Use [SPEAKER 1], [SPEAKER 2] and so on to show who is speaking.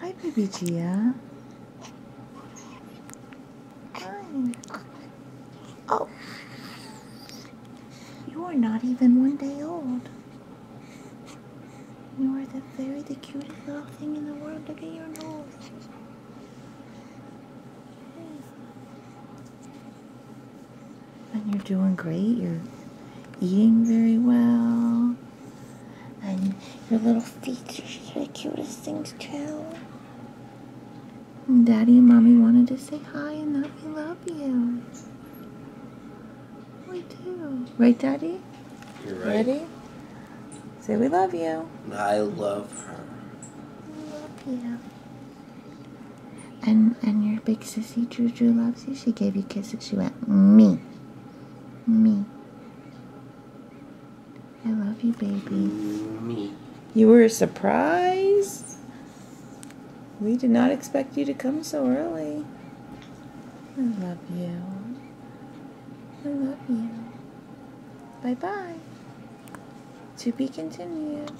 [SPEAKER 1] Hi, baby Gia. Hi. Oh. You are not even 1 day old. You are the cutest little thing in the world. Look at your nose. And you're doing great. You're eating very well. And your little feet are the cutest things too. And Daddy and Mommy wanted to say hi and that we love you. We do. Right, Daddy?
[SPEAKER 2] You're right.
[SPEAKER 1] Ready? Say we love you.
[SPEAKER 2] I love her.
[SPEAKER 1] We love you. And your big sissy Juju loves you. She gave you kisses. She went, me. Me. I love you, baby.
[SPEAKER 2] Me.
[SPEAKER 1] You were a surprise. We did not expect you to come so early. I love you. I love you. Bye-bye. To be continued.